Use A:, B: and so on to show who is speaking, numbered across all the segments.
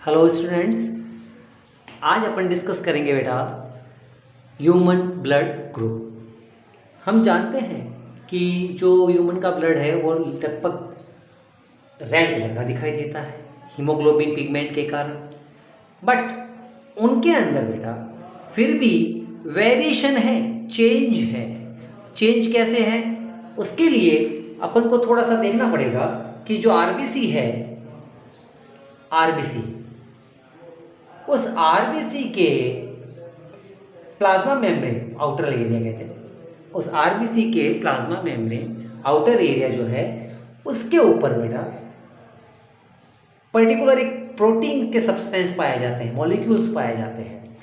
A: Hello students, आज अपन discuss करेंगे बेटा ह्यूमन ब्लड ग्रुप। हम जानते हैं कि जो ह्यूमन का ब्लड है वो लगभग रेड कलर का दिखाई देता है हीमोग्लोबिन पिगमेंट के कारण। बट उनके अंदर बेटा फिर भी वेरिएशन है, चेंज है। चेंज कैसे है उसके लिए अपन को थोड़ा सा देखना पड़ेगा कि जो आरबीसी है, आरबीसी, उस आरबीसी के प्लाज्मा मेम्ब्रेन आउटर एरिया कहते हैं, उस आरबीसी के प्लाज्मा मेम्ब्रेन आउटर एरिया जो है उसके ऊपर बेटा पर्टिकुलर एक प्रोटीन के सब्सटेंस पाए जाते हैं, मॉलिक्यूल्स पाए जाते हैं।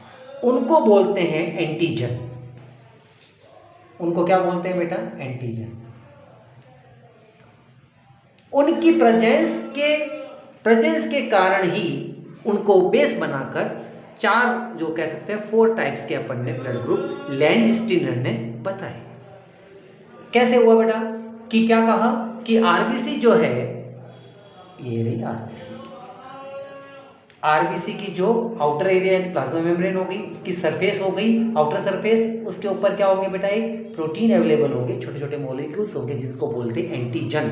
A: उनको बोलते हैं एंटीजन। उनको क्या बोलते हैं बेटा? एंटीजन। उनकी प्रेजेंस के कारण ही उनको बेस बनाकर चार, जो कह सकते हैं 4 टाइप्स के अपन ने ब्लड ग्रुप लैंडस्टीनर ने बताए। कैसे हुआ बेटा? कि क्या कहा कि आरबीसी जो है, ये रही आरबीसी। आरबीसी की जो आउटर एरिया यानी प्लाज्मा मेम्ब्रेन हो गई, उसकी सरफेस हो गई आउटर सरफेस, उसके ऊपर क्या होंगे बेटा? एक प्रोटीन अवेलेबल होंगे, छोटे छोटे मॉलिक्यूल्स होंगे जिसको बोलते हैं एंटीजन।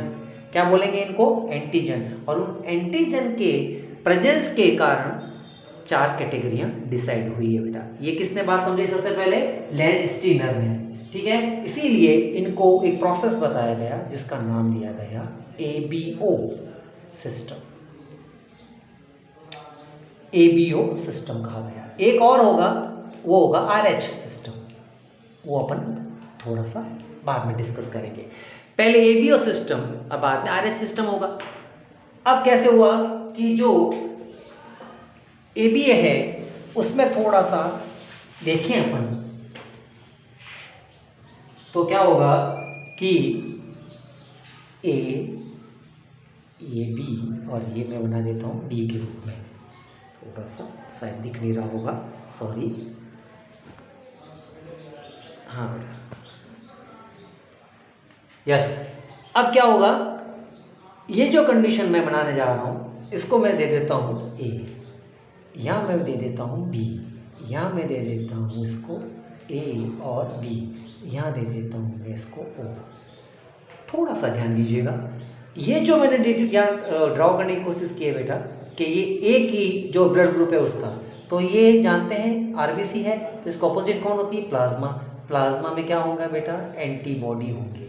A: क्या बोलेंगे इनको? एंटीजन। और उन एंटीजन के प्रेजेंस के कारण 4 कैटेगरियां डिसाइड हुई है बेटा। ये किसने बात समझी सबसे पहले? लैंडस्टीनर ने। ठीक है, इसीलिए इनको एक प्रोसेस बताया गया जिसका नाम दिया गया एबीओ सिस्टम। एबीओ सिस्टम कहा गया। एक और होगा, वो होगा आरएच सिस्टम। वो अपन थोड़ा सा बाद में डिस्कस करेंगे। पहले एबीओ सिस्टम, अब बाद में आरएच सिस्टम होगा। अब कैसे हुआ कि जो एबीए है उसमें थोड़ा सा देखें अपन, तो क्या होगा कि ये बी और ये मैं बना देता हूँ डी के रूप में। थोड़ा सा शायद दिख नहीं रहा होगा, सॉरी। हाँ बेटा, यस। अब क्या होगा, ये जो कंडीशन मैं बनाने जा रहा हूँ इसको मैं दे देता हूँ ए, यहाँ मैं दे देता हूँ बी, यहाँ मैं दे देता हूँ इसको ए और बी, यहाँ दे देता हूँ मैं इसको ओ। थोड़ा सा ध्यान दीजिएगा, ये जो मैंने यहाँ ड्रॉ करने की कोशिश की है बेटा कि ये ए की जो ब्लड ग्रुप है उसका, तो ये जानते हैं आरबीसी है, तो इसका ऑपोजिट कौन होती है? प्लाज्मा। प्लाज्मा में क्या होगा बेटा? एंटीबॉडी होंगे।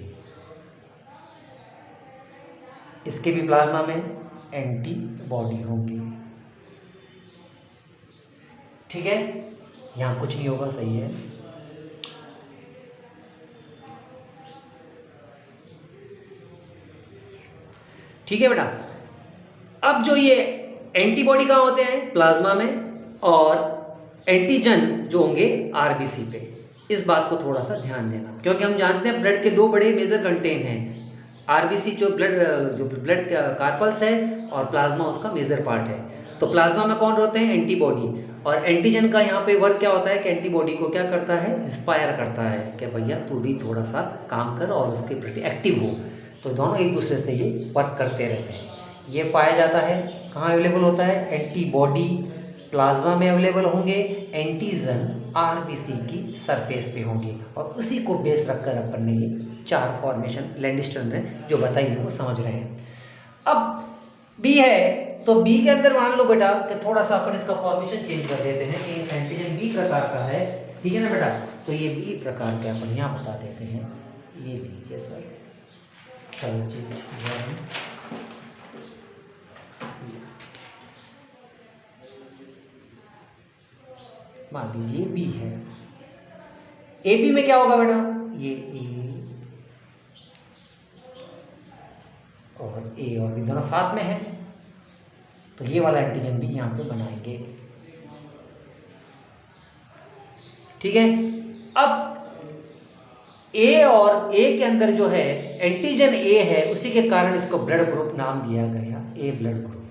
A: इसके भी प्लाज्मा में एंटीबॉडी होंगे। ठीक है, यहाँ कुछ नहीं होगा, सही है। ठीक है बेटा, अब जो ये एंटीबॉडी कहाँ होते हैं? प्लाज्मा में, और एंटीजन जो होंगे आरबीसी पे। इस बात को थोड़ा सा ध्यान देना, क्योंकि हम जानते हैं ब्लड के 2 बड़े मेजर कंटेन हैं। आरबीसी जो ब्लड कार्पल्स है, और प्लाज्मा उसका मेजर पार्ट है। तो प्लाज्मा में कौन होते हैं? एंटीबॉडी। और एंटीजन का यहाँ पे वर्क क्या होता है कि एंटीबॉडी को क्या करता है? इंस्पायर करता है कि भैया तू भी थोड़ा सा काम कर और उसके प्रति एक्टिव हो। तो दोनों एक दूसरे से ये वर्क करते रहते हैं। ये पाया जाता है कहाँ अवेलेबल होता है? एंटीबॉडी प्लाज्मा में अवेलेबल होंगे, एंटीजन आरबीसी की सरफेस पे होंगे। और उसी को बेस रखकर अपन ने ये 4 फॉर्मेशन लैंडस्टीनर ने जो बताई है वो समझ रहे हैं। अब बी है, तो बी के अंदर मान लो बेटा कि थोड़ा सा अपन इसका फॉर्मेशन चेंज कर देते हैं कि एंटीजन बी प्रकार का है। ठीक है ना बेटा? तो ये बी प्रकार के अपन यहाँ बता देते हैं। ये लीजिए सर, मान लीजिए बी है। ए बी में क्या होगा बेटा? ये ए और बी दोनों साथ में है, तो ये वाला एंटीजन भी यहाँ पे बनाएंगे। ठीक है, अब ए और ए के अंदर जो है एंटीजन ए है, उसी के कारण इसको ब्लड ग्रुप नाम दिया गया ए ब्लड ग्रुप।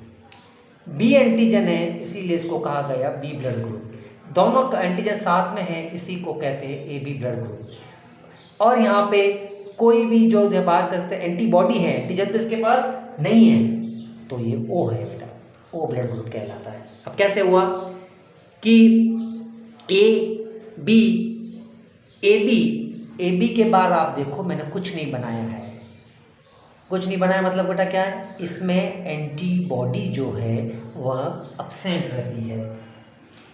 A: बी एंटीजन है, इसीलिए इसको कहा गया बी ब्लड ग्रुप। दोनों एंटीजन साथ में है, इसी को कहते हैं ए बी ब्लड ग्रुप। और यहाँ पे कोई भी जो बात करते हैं एंटीबॉडी है, एंटीजन तो इसके पास नहीं है, तो ये ओ है बेटा। ओ ब्लड ग्रुप कहलाता है। अब कैसे हुआ कि ए बी ए बी के बाद आप देखो मैंने कुछ नहीं बनाया है। कुछ नहीं बनाया मतलब बेटा क्या है, इसमें एंटीबॉडी जो है वह अब्सेंट रहती है।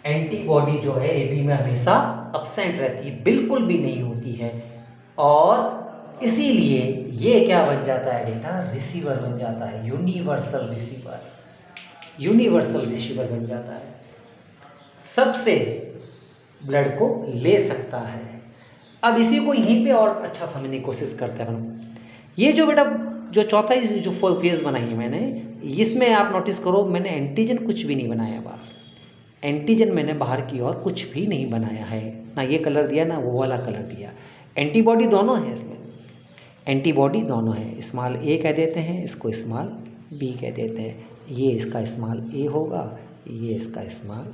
A: एंटीबॉडी जो है ए बी में हमेशा अब्सेंट रहती है, बिल्कुल भी नहीं होती है। और इसीलिए ये क्या बन जाता है बेटा, रिसीवर बन जाता है, यूनिवर्सल रिसीवर। यूनिवर्सल रिसीवर बन जाता है, सबसे ब्लड को ले सकता है। अब इसी को यहीं पे और अच्छा समझने की कोशिश करते हैं। ये जो बेटा जो चौथा जो फेज बनाई है मैंने, इसमें आप नोटिस करो मैंने एंटीजन कुछ भी नहीं बनाया बाहर। एंटीजन मैंने बाहर की ओर कुछ भी नहीं बनाया है, ना ये कलर दिया ना वो वाला कलर दिया। एंटीबॉडी दोनों है इसमें, एंटीबॉडी दोनों है। स्मॉल ए कह देते हैं इसको, स्मॉल बी कह देते हैं। ये इसका स्मॉल ए होगा, ये इसका स्मॉल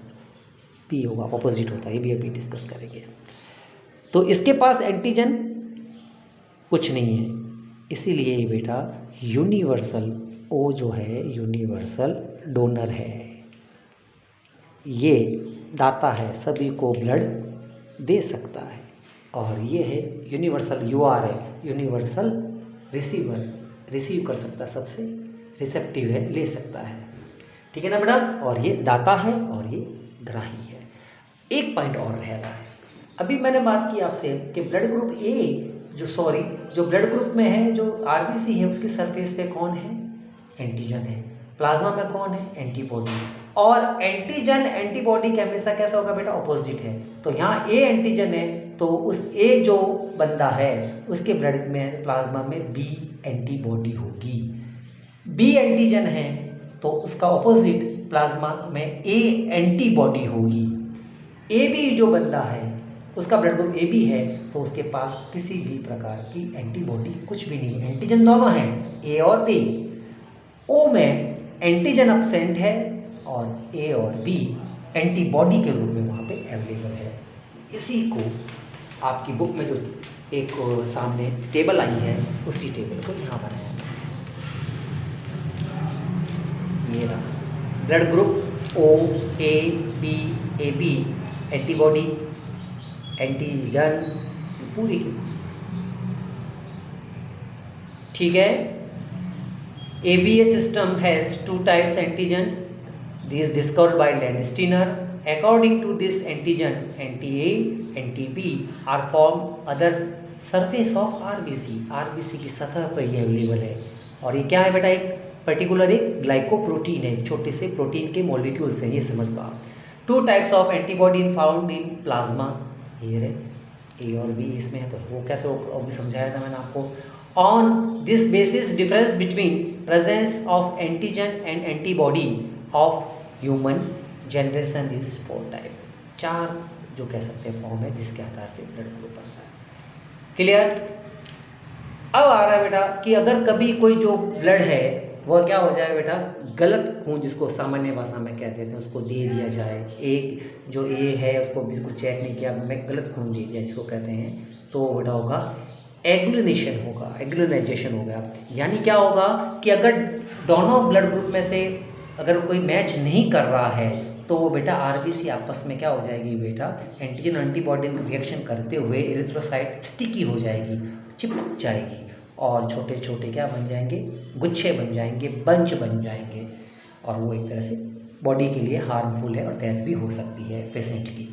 A: बी होगा, ऑपोजिट होता है, ये भी अभी डिस्कस करेंगे। तो इसके पास एंटीजन कुछ नहीं है, इसीलिए बेटा यूनिवर्सल ओ जो है यूनिवर्सल डोनर है, ये दाता है, सभी को ब्लड दे सकता है। और ये है यूनिवर्सल यूआर है, यूनिवर्सल रिसीवर, रिसीव कर सकता है सबसे, रिसेप्टिव है, ले सकता है। ठीक है ना बेटा। और ये दाता है और ये ग्राही है। एक पॉइंट और रह रहा है, अभी मैंने बात की आपसे कि ब्लड ग्रुप ए जो ब्लड ग्रुप में है, जो आरबीसी है उसकी सरफेस पे कौन है, एंटीजन है। प्लाज्मा में कौन है, एंटीबॉडी। और एंटीजन एंटीबॉडी के हमेशा कैसा होगा बेटा, ऑपोजिट है। तो यहाँ ए एंटीजन है तो उस ए जो बंदा है उसके ब्लड में प्लाज्मा में बी एंटीबॉडी होगी। बी एंटीजन है तो उसका ऑपोजिट प्लाज्मा में ए एंटीबॉडी होगी। ए बी जो बंदा है उसका ब्लड ग्रुप ए बी है तो उसके पास किसी भी प्रकार की एंटीबॉडी कुछ भी नहीं है। एंटीजन दोनों हैं, ए और बी। ओ में एंटीजन अब्सेंट है और ए और बी एंटीबॉडी के रूप में वहाँ पे अवेलेबल है। इसी को आपकी बुक में जो एक सामने टेबल आई है उसी टेबल को यहाँ बनाया ये रहा। Blood group O A B antibody antigen पूरी की, ठीक है। ABA system has two types antigen. These discovered by Landsteiner. According to this antigen, anti-A, anti-B are formed other surface of RBC. RBC की सतह पर ये अवेलेबल है। और ये क्या है बेटा, एक पर्टिकुलर एक ग्लाइकोप्रोटीन है, छोटे से प्रोटीन के मॉलिक्यूल्स हैं, ये समझ लो आप। Two types of antibody found in plasma, ये रहे ए और बी इसमें है। तो वो कैसे वो भी समझाया था मैंने आपको। On this basis, difference between presence of antigen and antibody of human generation is 4 type. 4 जो कह सकते हैं फॉर्म है जिसके आधार पे ब्लड ग्रुप बनता है। क्लियर। अब आ रहा है बेटा कि अगर कभी कोई जो ब्लड है वह क्या हो जाए बेटा, गलत खून जिसको सामान्य भाषा में कह देते हैं उसको दे दिया जाए। एक जो ए है उसको बिल्कुल चेक नहीं किया, मैं गलत खून दे दिया जिसको कहते हैं, तो बेटा होगा एग्लूनेशन होगा, एग्लूनाइजेशन होगा। यानी क्या होगा कि अगर दोनों ब्लड ग्रुप में से अगर कोई मैच नहीं कर रहा है तो वो बेटा आरबीसी आपस में क्या हो जाएगी बेटा, एंटीजन एंटीबॉडी रिएक्शन करते हुए एरिथ्रोसाइट स्टिकी हो जाएगी, चिपक जाएगी और छोटे छोटे क्या बन जाएंगे, गुच्छे बन जाएंगे, बंच बन जाएंगे। और वो एक तरह से बॉडी के लिए हार्मफुल है और डेथ भी हो सकती है पेशेंट की।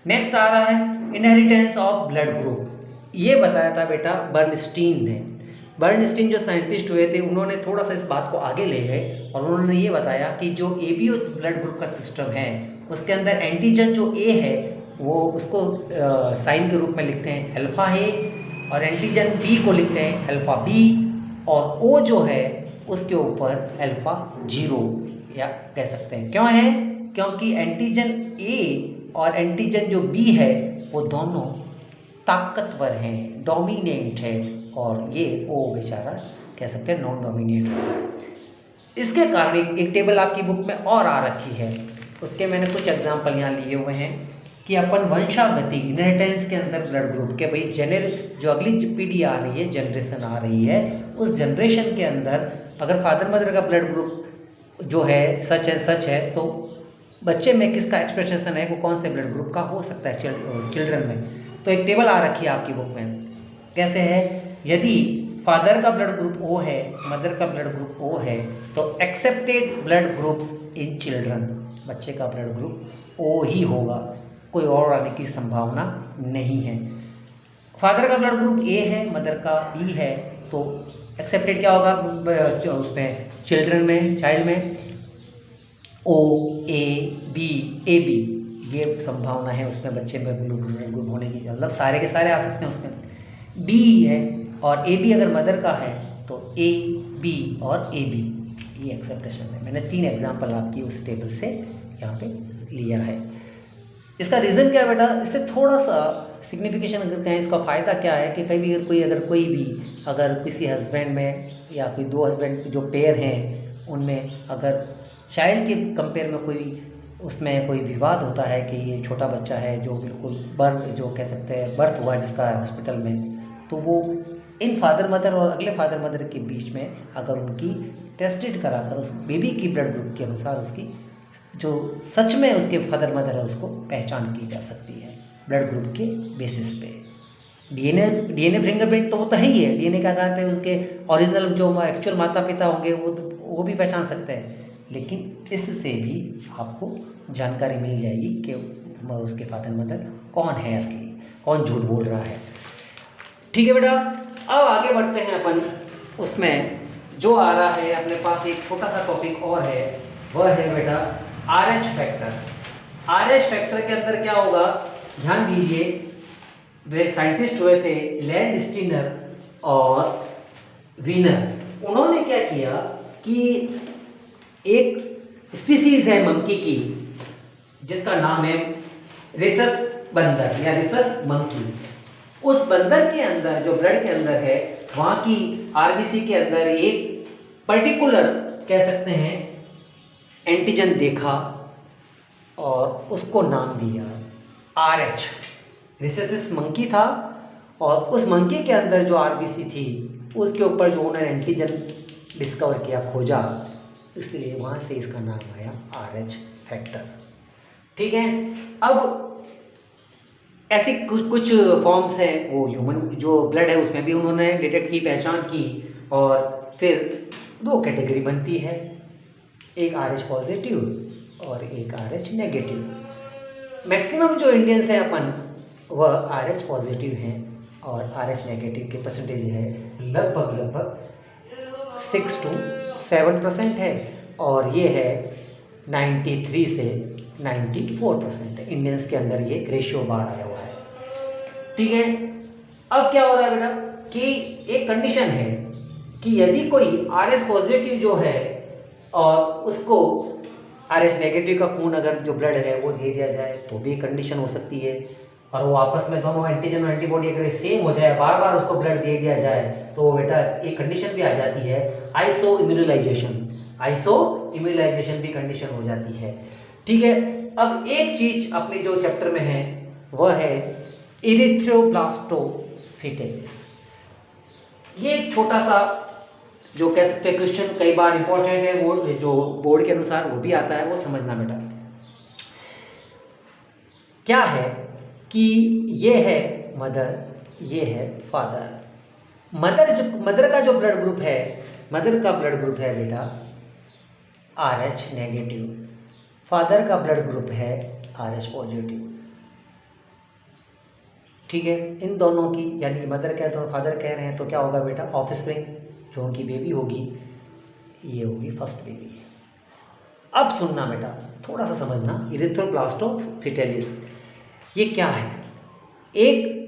A: नेक्स्ट आ रहा है इनहेरिटेंस ऑफ ब्लड ग्रुप। ये बताया था बेटा बर्नस्टीन ने। बर्नस्टीन जो साइंटिस्ट हुए थे उन्होंने थोड़ा सा इस बात को आगे ले गए और उन्होंने ये बताया कि जो एबीओ ब्लड ग्रुप का सिस्टम है उसके अंदर एंटीजन जो ए है वो उसको साइन के रूप में लिखते हैं अल्फा ए, और एंटीजन बी को लिखते हैं अल्फा बी, और ओ जो है उसके ऊपर अल्फा 0 या कह सकते हैं। क्यों है, क्योंकि एंटीजन ए और एंटीजन जो बी है वो दोनों ताकतवर हैं, डोमिनेंट है, और ये ओ बेचारा कह सकते हैं नॉन डोमिनेंट है। इसके कारण एक टेबल आपकी बुक में और आ रखी है, उसके मैंने कुछ एग्जाम्पल यहाँ लिए हुए हैं कि अपन वंशागति इनहेरिटेंस के अंदर ब्लड ग्रुप के भाई जो अगली पीढ़ी आ रही है, जनरेशन आ रही है, उस जनरेशन के अंदर अगर फादर मदर का ब्लड ग्रुप जो है सच है सच है, तो बच्चे में किसका एक्सप्रेशन है, वो कौन से ब्लड ग्रुप का हो सकता है चिल्ड्रन में। तो एक टेबल आ रखी है आपकी बुक में, कैसे है, यदि फादर का ब्लड ग्रुप ओ है, मदर का ब्लड ग्रुप ओ है, तो accepted blood groups in children, बच्चे का ब्लड ग्रुप ओ ही होगा, कोई और आने की संभावना नहीं है। फादर का ब्लड ग्रुप ए है, मदर का बी है, तो एक्सेप्टेड क्या होगा उसमें चिल्ड्रन में, चाइल्ड में, ओ ए बी, ए बी, ये संभावना है उसमें बच्चे में ब्लड ग्रुप होने की, मतलब सारे के सारे आ सकते हैं उसमें। बी है और ए बी अगर मदर का है तो ए बी और ए बी, ये एक्सेप्टेशन है। मैंने 3 एग्जाम्पल आपकी उस टेबल से यहाँ पे लिया है। इसका रीज़न क्या है बेटा, इससे थोड़ा सा सिग्निफिकेशन अगर कहें, इसका फ़ायदा क्या है कि कभी कोई भी अगर किसी हस्बैंड में या कोई 2 हस्बैंड जो पेयर हैं उनमें अगर चाइल्ड के कंपेयर में कोई उसमें कोई विवाद होता है कि ये छोटा बच्चा है जो बिल्कुल जो कह सकते हैं बर्थ हुआ जिसका हॉस्पिटल में, तो वो इन फादर मदर और अगले फादर मदर के बीच में अगर उनकी टेस्टेड कराकर उस बेबी की ब्लड ग्रुप के अनुसार उसकी जो सच में उसके फादर मदर है उसको पहचान की जा सकती है ब्लड ग्रुप के बेसिस पे। डीएनए फिंगरप्रिंट तो वो तो है ही है, डीएनए के आधार पे उसके ओरिजिनल जो एक्चुअल माता पिता होंगे वो भी पहचान सकते हैं, लेकिन इससे भी आपको जानकारी मिल जाएगी कि उसके फादर मदर कौन है असली, कौन झूठ बोल रहा है। ठीक है बेटा, अब आगे बढ़ते हैं अपन। उसमें जो आ रहा है अपने पास एक छोटा सा टॉपिक और है, वह है बेटा RH फैक्टर। RH फैक्टर के अंदर क्या होगा, ध्यान दीजिए, वे साइंटिस्ट हुए थे लैंडस्टीनर और वीनर। उन्होंने क्या किया कि एक स्पीसीज है मंकी की जिसका नाम है रिसस बंदर या रिसस मंकी। उस बंदर के अंदर जो ब्लड के अंदर है वहाँ की आरबीसी के अंदर एक पर्टिकुलर कह सकते हैं एंटीजन देखा और उसको नाम दिया RH। रिसेसिस मंकी था और उस मंकी के अंदर जो आरबीसी थी उसके ऊपर जो उन्होंने एंटीजन डिस्कवर किया, खोजा, इसलिए वहाँ से इसका नाम आया RH फैक्टर। ठीक है, अब ऐसी कुछ फॉर्म्स हैं, वो ह्यूमन जो ब्लड है उसमें भी उन्होंने डिटेक्ट की, पहचान की, और फिर 2 कैटेगरी बनती है, एक RH पॉजिटिव और एक RH नेगेटिव। मैक्सिमम जो इंडियंस हैं अपन वह RH पॉजिटिव हैं और RH नेगेटिव के परसेंटेज है लगभग 6 to 7% है, और ये है 93 से 94% है। इंडियंस के अंदर ये रेशियो बार आया हुआ है। ठीक है, अब क्या हो रहा है बेटा कि एक कंडीशन है कि यदि कोई RH पॉजिटिव जो है और उसको RH नेगेटिव का खून अगर जो ब्लड है वो दे दिया जाए तो भी कंडीशन हो सकती है, और वो आपस में दोनों एंटीजन और एंटीबॉडी अगर सेम हो जाए, बार बार उसको ब्लड दे दिया जाए, तो बेटा एक कंडीशन भी आ जाती है आइसो इम्यूनलाइजेशन। आइसो इम्यूनलाइजेशन भी कंडीशन हो जाती है। ठीक है, अब एक चीज अपने जो चैप्टर में है वह है इरिथ्रोब्लास्टोफिटेलिस। ये एक छोटा सा जो कह सकते हैं क्वेश्चन कई बार इंपॉर्टेंट है, वो जो बोर्ड के अनुसार वो भी आता है, वो समझना बेटा। क्या है कि ये है मदर, ये है फादर। मदर का जो ब्लड ग्रुप है, मदर का ब्लड ग्रुप है बेटा RH नेगेटिव, फादर का ब्लड ग्रुप है RH पॉजिटिव। ठीक है, इन दोनों की यानी मदर कहते हैं और फादर कह रहे हैं, तो क्या होगा बेटा, ऑफस्प्रिंग जो उनकी बेबी होगी ये होगी फर्स्ट बेबी। अब सुनना बेटा, थोड़ा सा समझना, इरिथ्रोब्लास्टोफिटेलिस ये क्या है। एक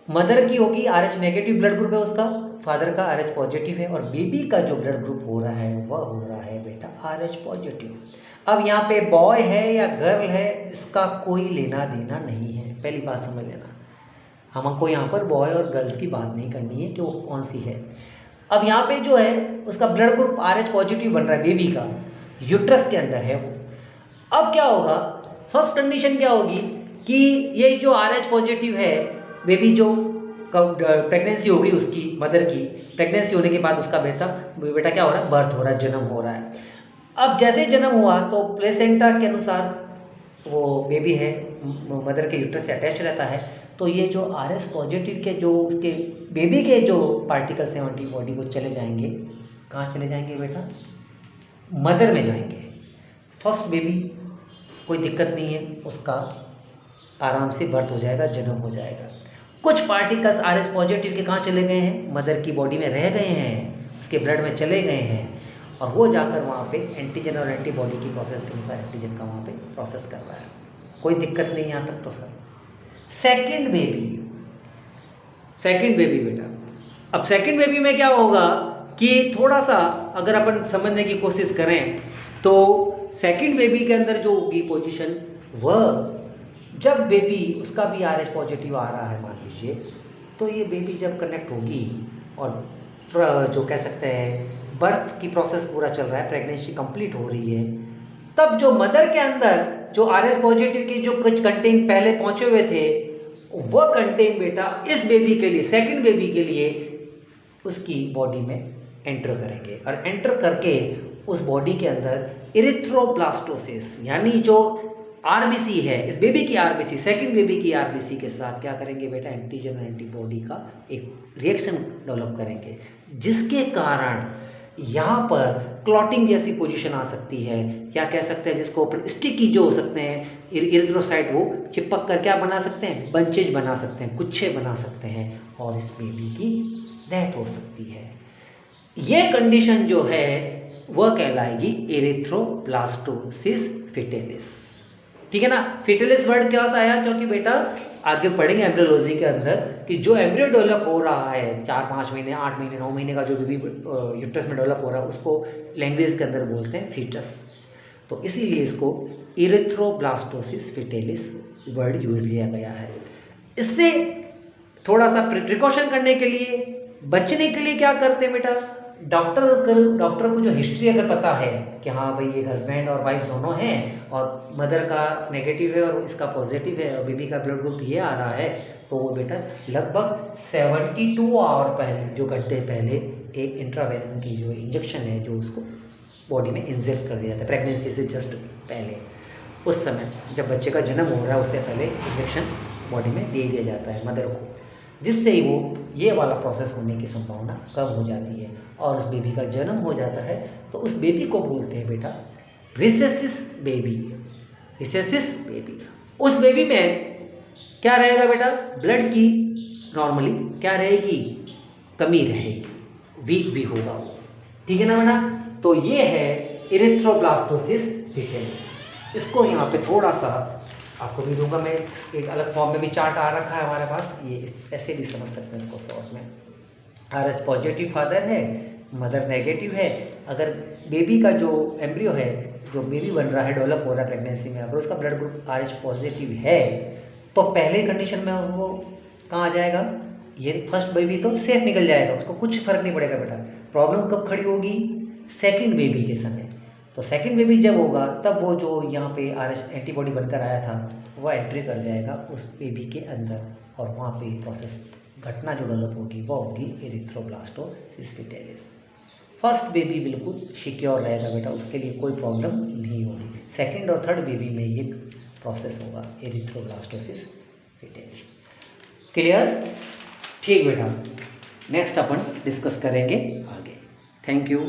A: मदर की होगी RH नेगेटिव ब्लड ग्रुप है उसका, फादर का RH पॉजिटिव है, और बेबी का जो ब्लड ग्रुप हो रहा है वह हो रहा है बेटा RH पॉजिटिव। अब यहाँ पे बॉय है या गर्ल है इसका कोई लेना देना नहीं है, पहली बात समझ लेना। हमको यहाँ पर बॉय और गर्ल्स की बात नहीं करनी है कि वो कौन सी है। अब यहाँ पे जो है उसका ब्लड ग्रुप RH पॉजिटिव बन रहा है बेबी का, यूट्रस के अंदर है वो। अब क्या होगा, फर्स्ट कंडीशन क्या होगी कि ये जो RH पॉजिटिव है बेबी, जो प्रेगनेंसी होगी उसकी मदर की, प्रेगनेंसी होने के बाद उसका बेटा क्या हो रहा है, बर्थ हो रहा है, जन्म हो रहा है। अब जैसे जन्म हुआ तो प्लेसेंटा के अनुसार वो बेबी है मदर के यूट्रस से अटैच रहता है, तो ये जो RS पॉजिटिव के जो उसके बेबी के जो पार्टिकल्स हैं एंटीबॉडी वो चले जाएंगे, कहाँ चले जाएंगे बेटा? मदर में जाएंगे। फर्स्ट बेबी कोई दिक्कत नहीं है, उसका आराम से बर्थ हो जाएगा, जन्म हो जाएगा। कुछ पार्टिकल्स RS पॉजिटिव के कहाँ चले गए हैं? मदर की बॉडी में रह गए हैं, उसके ब्लड में चले गए हैं, और वो जाकर वहाँ पे एंटीजन और एंटीबॉडी की प्रोसेस के अनुसार एंटीजन का वहाँ पे प्रोसेस कर रहा है। कोई दिक्कत नहीं यहाँ तक तो सर। सेकंड बेबी बेटा, अब सेकंड बेबी में क्या होगा कि थोड़ा सा अगर अपन समझने की कोशिश करें तो सेकंड बेबी के अंदर जो होगी पोजीशन, वह जब बेबी उसका भी RH पॉजिटिव आ रहा है मान लीजिए, तो ये बेबी जब कनेक्ट होगी और जो कह सकते हैं बर्थ की प्रोसेस पूरा चल रहा है, प्रेगनेंसी कंप्लीट हो रही है, तब जो मदर के अंदर जो RS पॉजिटिव के जो कुछ कंटेन पहले पहुंचे हुए थे, वह कंटेन बेटा इस बेबी के लिए, सेकंड बेबी के लिए उसकी बॉडी में एंटर करेंगे, और एंटर करके उस बॉडी के अंदर इरिथ्रोब्लास्टोसिस यानी जो RBC है, इस बेबी की RBC, सेकंड बेबी की RBC के साथ क्या करेंगे बेटा? एंटीजन और एंटीबॉडी का एक रिएक्शन डेवलप करेंगे, जिसके कारण यहाँ पर क्लॉटिंग जैसी पोजीशन आ सकती है, या कह सकते हैं जिसको अपन स्टिकी जो हो सकते हैं इरिथ्रोसाइट, वो चिपक कर क्या बना सकते हैं? बंचेज बना सकते हैं, गुच्छे बना सकते हैं, और इस बेबी की डेथ हो सकती है। ये कंडीशन जो है वह कहलाएगी एरिथ्रोब्लास्टोसिस फिटेलिस। ठीक है ना? फिटेलिस वर्ड क्या से आया? क्योंकि बेटा आगे पढ़ेंगे एम्ब्रियोलॉजी के अंदर कि जो एम्ब्रियो डेवलप हो रहा है 4-5 महीने, 8 महीने, 9 महीने का जो बेबी यूट्रस में डेवलप हो रहा है, उसको लैंग्वेज के अंदर बोलते हैं फीटस। तो इसीलिए इसको इरिथ्रोब्लास्टोसिस फिटेलिस वर्ड यूज लिया गया है। इससे थोड़ा सा प्रिकॉशन करने के लिए, बचने के लिए क्या करते हैं बेटा? डॉक्टर को जो हिस्ट्री अगर पता है कि हाँ भाई एक हस्बैंड और वाइफ दोनों हैं, और मदर का नेगेटिव है और इसका पॉजिटिव है, और बेबी का ब्लड ग्रुप ये आ रहा है, तो वो बेटा लगभग 72 आवर पहले, जो घंटे पहले, एक इंट्रावेनम की जो इंजेक्शन है जो उसको बॉडी में इंजेक्ट कर दिया जाता है प्रेगनेंसी से जस्ट पहले। उस समय जब बच्चे का जन्म हो रहा है उससे पहले इंजेक्शन बॉडी में दे दिया जाता है मदर को, जिससे ही वो ये वाला प्रोसेस होने की संभावना कम हो जाती है, और उस बेबी का जन्म हो जाता है। तो उस बेबी को बोलते हैं बेटा रिसेसिस बेबी। रिसेसिस बेबी, उस बेबी में क्या रहेगा बेटा? ब्लड की नॉर्मली क्या रहेगी? कमी रहेगी, वीक भी होगा वो। ठीक है ना बेटा? तो ये है इरिथ्रोब्लास्टोसिस फिटेलिस। इसको यहाँ पे थोड़ा सा आपको भी दूंगा मैं, एक अलग फॉर्म में भी चार्ट आ रखा है हमारे पास, ये ऐसे भी समझ सकते हैं इसको शॉर्ट में। RS पॉजिटिव फादर है, मदर नेगेटिव है। अगर बेबी का जो एम्ब्रियो है, जो बेबी बन रहा है, डेवलप हो रहा है प्रेगनेंसी में, अगर उसका ब्लड ग्रुप RH पॉजिटिव है, तो पहले कंडीशन में वो कहाँ आ जाएगा? ये फर्स्ट बेबी तो सेफ निकल जाएगा, उसको कुछ फर्क नहीं पड़ेगा बेटा। प्रॉब्लम कब खड़ी होगी? सेकंड बेबी के समय। तो सेकंड बेबी जब होगा तब वो जो यहाँ पे RS एंटीबॉडी बनकर आया था वह एंट्री कर जाएगा उस बेबी के अंदर, और वहाँ पे प्रोसेस घटना जो डेवलप होगी वो होगी इरिथ्रोब्लास्टोसिस फिटेलिस। फर्स्ट बेबी बिल्कुल सिक्योर रहेगा बेटा, उसके लिए कोई प्रॉब्लम नहीं होगी। सेकंड और थर्ड बेबी में ये प्रोसेस होगा एरिथ्रोब्लास्टोसिस फिटेलिस। क्लियर? ठीक बेटा, नेक्स्ट अपन डिस्कस करेंगे आगे। Thank you.